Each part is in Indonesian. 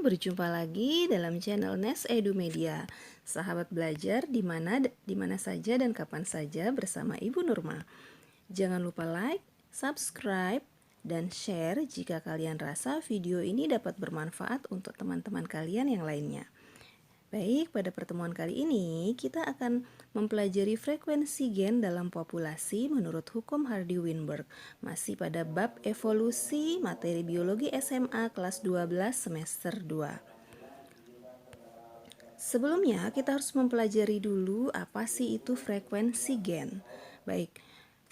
berjumpa lagi dalam channel Nes Edu Media. Sahabat belajar di mana saja dan kapan saja bersama Ibu Nurma. Jangan lupa like, subscribe, dan share jika kalian rasa video ini dapat bermanfaat untuk teman-teman kalian yang lainnya. Baik, pada pertemuan kali ini kita akan mempelajari frekuensi gen dalam populasi menurut hukum Hardy-Weinberg. Masih pada bab evolusi materi biologi SMA kelas 12 semester 2. Sebelumnya kita harus mempelajari dulu apa sih itu frekuensi gen. Baik,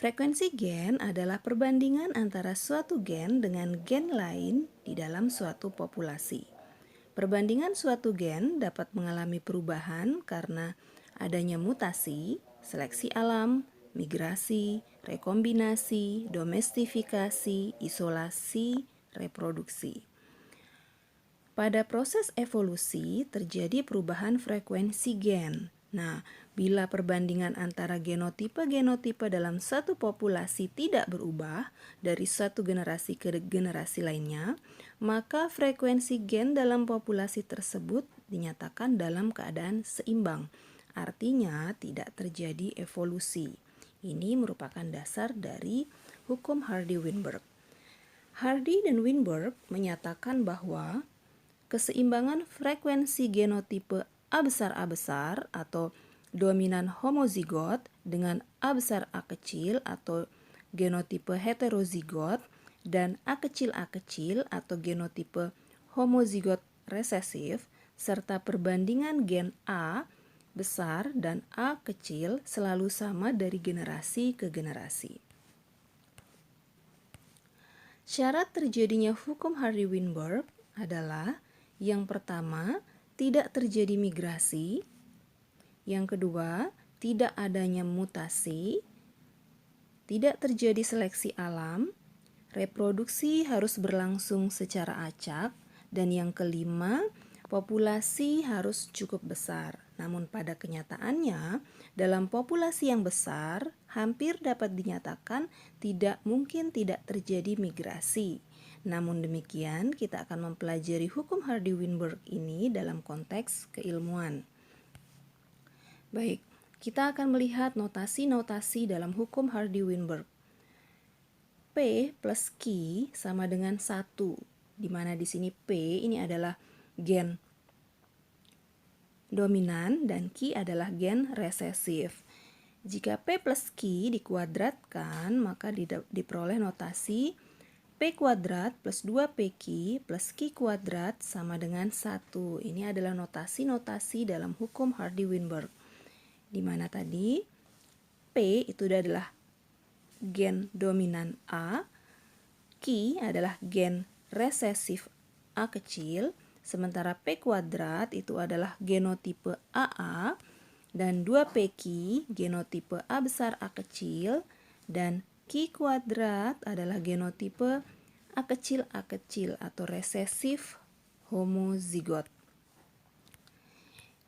frekuensi gen adalah perbandingan antara suatu gen dengan gen lain di dalam suatu populasi. Perbandingan suatu gen dapat mengalami perubahan karena adanya mutasi, seleksi alam, migrasi, rekombinasi, domestifikasi, isolasi, reproduksi. Pada proses evolusi terjadi perubahan frekuensi gen. Nah, bila perbandingan antara genotipe-genotipe dalam satu populasi tidak berubah dari satu generasi ke generasi lainnya, maka frekuensi gen dalam populasi tersebut dinyatakan dalam keadaan seimbang. Artinya tidak terjadi evolusi. Ini merupakan dasar dari hukum Hardy-Weinberg. Hardy dan Weinberg menyatakan bahwa keseimbangan frekuensi genotipe A besar A besar atau dominan homozigot dengan A besar A kecil atau genotipe heterozigot dan A kecil atau genotipe homozigot resesif serta perbandingan gen A besar dan A kecil selalu sama dari generasi ke generasi. Syarat terjadinya hukum Hardy-Weinberg adalah yang pertama, tidak terjadi migrasi. Yang kedua, tidak adanya mutasi. Tidak terjadi seleksi alam. Reproduksi harus berlangsung secara acak. Dan yang kelima, populasi harus cukup besar. Namun pada kenyataannya, dalam populasi yang besar, hampir dapat dinyatakan tidak mungkin tidak terjadi migrasi. Namun demikian, kita akan mempelajari hukum Hardy-Weinberg ini dalam konteks keilmuan. Baik, kita akan melihat notasi-notasi dalam hukum Hardy-Weinberg. P plus Q sama dengan 1, di mana di sini P ini adalah gen dominan dan Q adalah gen resesif. Jika P plus Q dikuadratkan, maka diperoleh notasi P kuadrat plus 2PQ plus Q kuadrat sama dengan 1. Ini adalah notasi-notasi dalam hukum Hardy-Weinberg. Di mana tadi P itu adalah gen dominan A, Q adalah gen resesif A kecil, sementara P kuadrat itu adalah genotipe AA, dan 2PQ genotipe A besar A kecil, dan Q kuadrat adalah genotipe A kecil atau resesif homozigot.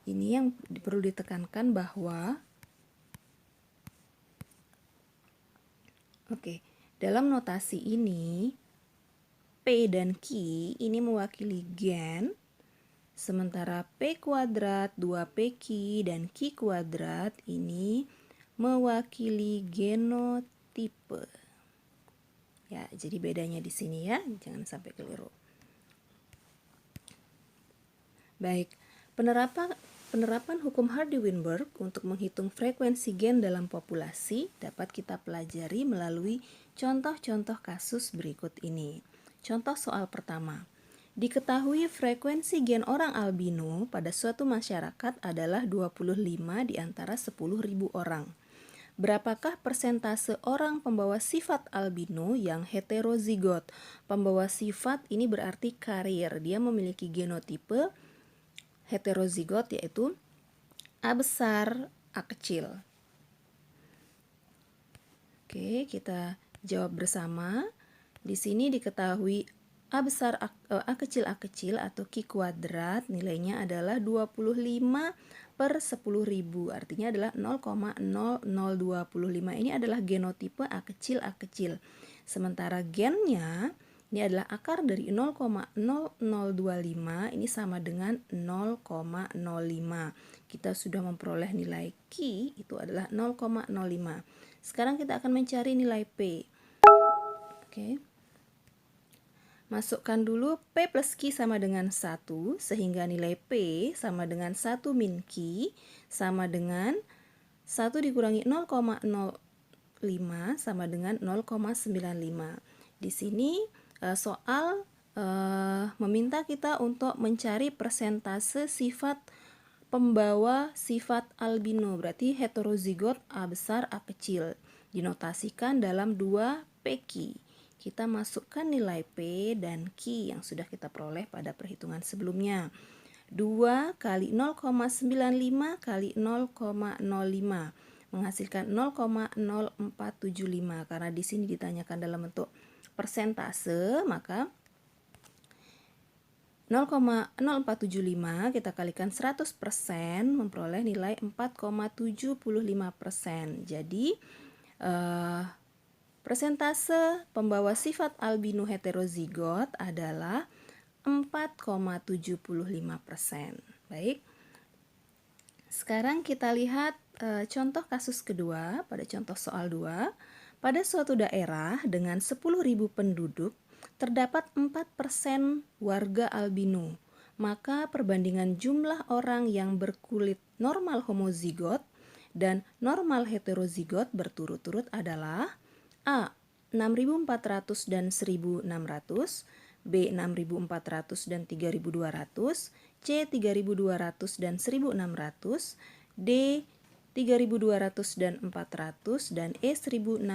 Ini yang perlu ditekankan bahwa dalam notasi ini P dan Q ini mewakili gen, sementara P kuadrat, 2PQ, dan Q kuadrat ini mewakili genotipe. Ya, jadi bedanya di sini ya, jangan sampai keliru. Baik, penerapan hukum Hardy-Weinberg untuk menghitung frekuensi gen dalam populasi dapat kita pelajari melalui contoh-contoh kasus berikut ini. Contoh soal pertama. Diketahui frekuensi gen orang albino pada suatu masyarakat adalah 25 di antara 10.000 orang. Berapakah persentase orang pembawa sifat albino yang heterozigot? Pembawa sifat ini berarti karier. Dia memiliki genotipe heterozigot yaitu A besar, A kecil. Oke, kita jawab bersama. Di sini diketahui A besar A kecil atau Q kuadrat nilainya adalah 25 per 10.000, artinya adalah 0,0025. Ini adalah genotipe A kecil. Sementara gennya Ini adalah akar dari 0,0025, ini sama dengan 0,05. Kita sudah memperoleh nilai Q, itu adalah 0,05. Sekarang kita akan mencari nilai P. Oke. Masukkan dulu P plus Q sama dengan 1, sehingga nilai P sama dengan 1 min Q sama dengan 1 dikurangi 0,05 sama dengan 0,95. Di sini soal meminta kita untuk mencari persentase sifat pembawa sifat albino, berarti heterozigot A besar A kecil, dinotasikan dalam 2 PQ. Kita masukkan nilai P dan Q yang sudah kita peroleh pada perhitungan sebelumnya. 2 kali 0,95 kali 0,05 menghasilkan 0,0475. Karena di sini ditanyakan dalam bentuk persentase, maka 0,0475 kita kalikan 100% memperoleh nilai 4,75%. Jadi persentase pembawa sifat albino heterozigot adalah 4,75%. Baik. Sekarang kita lihat contoh kasus kedua pada contoh soal 2. Pada suatu daerah dengan 10.000 penduduk terdapat 4% warga albino. Maka perbandingan jumlah orang yang berkulit normal homozigot dan normal heterozigot berturut-turut adalah A. 6.400 dan 1.600, B. 6.400 dan 3.200, C. 3.200 dan 1.600, D. 3.200 dan 400, dan E. 1.600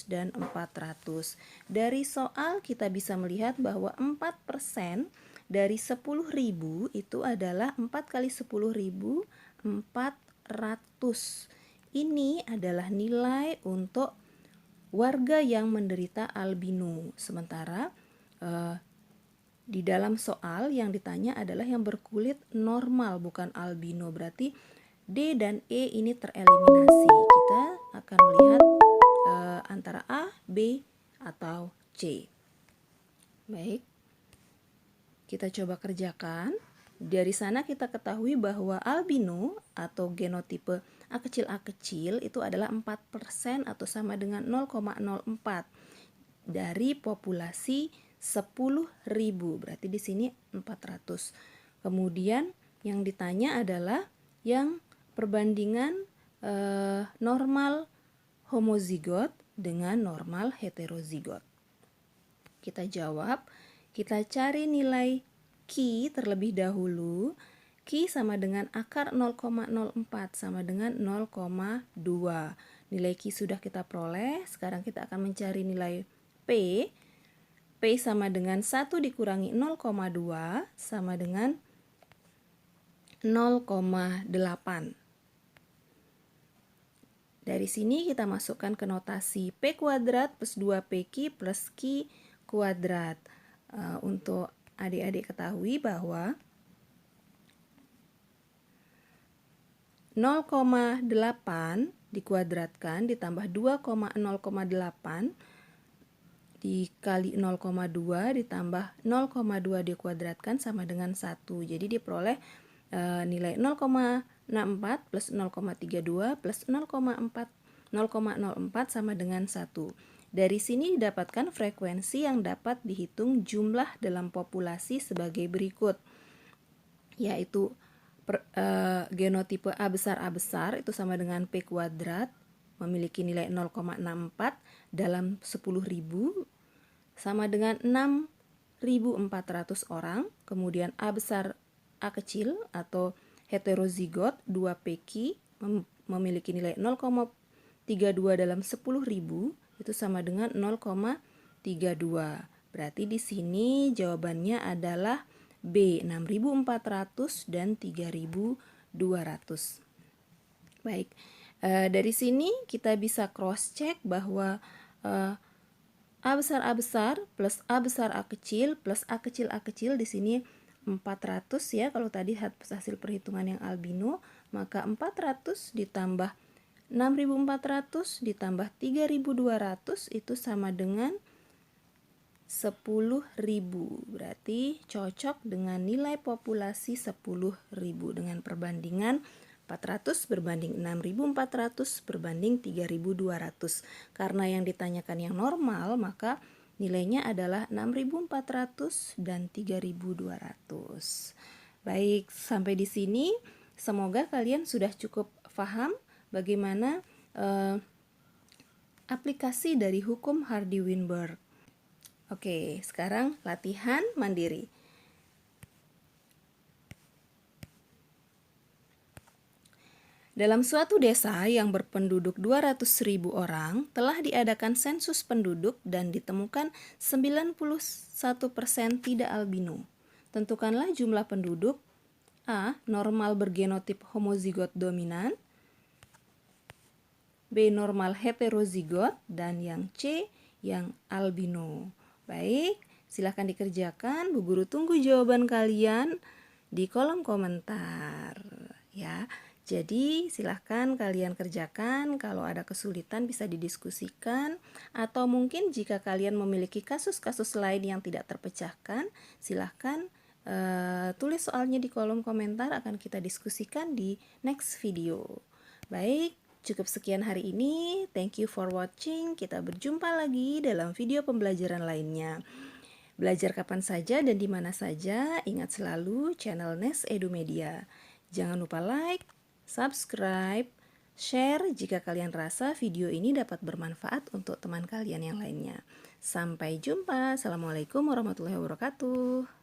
dan 400. Dari soal kita bisa melihat bahwa 4% dari 10.000 itu adalah 4 kali 10.000, 400. Ini adalah nilai untuk warga yang menderita albino. Sementara di dalam soal yang ditanya adalah yang berkulit normal, bukan albino. Berarti D dan E ini tereliminasi. Kita akan melihat antara A, B, atau C. Baik, kita coba kerjakan. Dari sana kita ketahui bahwa albino atau genotipe A kecil itu adalah 4% atau sama dengan 0,04 dari populasi 10.000. Berarti di sini 400. Kemudian yang ditanya adalah yang perbandingan normal homozigot dengan normal heterozigot. Kita jawab, kita cari nilai Q terlebih dahulu. Q sama dengan akar 0,04 sama dengan 0,2. Nilai Q sudah kita peroleh. Sekarang kita akan mencari nilai P. P sama dengan 1 dikurangi 0,2 sama dengan 0,8. Dari sini kita masukkan ke notasi P kuadrat plus 2PQ plus Q kuadrat. Untuk adik-adik ketahui bahwa 0,8 dikuadratkan ditambah 2,0,8 dikali 0,2 ditambah 0,2 dikuadratkan sama dengan 1. Jadi diperoleh nilai 0,64 plus 0,32 plus 0,04 sama dengan 1. Dari sini didapatkan frekuensi yang dapat dihitung jumlah dalam populasi sebagai berikut, yaitu genotipe A besar itu sama dengan P kuadrat, memiliki nilai 0,64 dalam 10.000 sama dengan 6.400 orang. Kemudian A besar A kecil atau heterozigot 2PQ memiliki nilai 0,32 dalam 10.000, itu sama dengan 0,32. Berarti di sini jawabannya adalah B, 6.400 dan 3.200. Baik, dari sini kita bisa cross check bahwa A besar plus A besar A kecil plus A kecil di sini 400 ya. Kalau tadi hasil perhitungan yang albino, maka 400 ditambah 6.400 ditambah 3.200 itu sama dengan 10.000. Berarti cocok dengan nilai populasi 10.000 dengan perbandingan 400 berbanding 6.400 berbanding 3.200. Karena yang ditanyakan yang normal, maka nilainya adalah 6.400 dan 3.200. Baik, sampai di sini semoga kalian sudah cukup paham bagaimana aplikasi dari hukum Hardy-Weinberg. Oke, sekarang latihan mandiri. Dalam suatu desa yang berpenduduk 200.000 orang, telah diadakan sensus penduduk dan ditemukan 91% tidak albino. Tentukanlah jumlah penduduk. A. Normal bergenotip homozigot dominan. B. Normal heterozigot. Dan yang C. Yang albino. Baik, silahkan dikerjakan. Bu Guru tunggu jawaban kalian di kolom komentar ya. Jadi silahkan kalian kerjakan. Kalau ada kesulitan bisa didiskusikan, atau mungkin jika kalian memiliki kasus-kasus lain yang tidak terpecahkan, silahkan tulis soalnya di kolom komentar, akan kita diskusikan di next video. Baik, cukup sekian hari ini. Thank you for watching. Kita berjumpa lagi dalam video pembelajaran lainnya. Belajar kapan saja dan di mana saja, ingat selalu channel Nes Edu Media. Jangan lupa like, subscribe, share jika kalian rasa video ini dapat bermanfaat untuk teman kalian yang lainnya. Sampai jumpa. Assalamualaikum warahmatullahi wabarakatuh.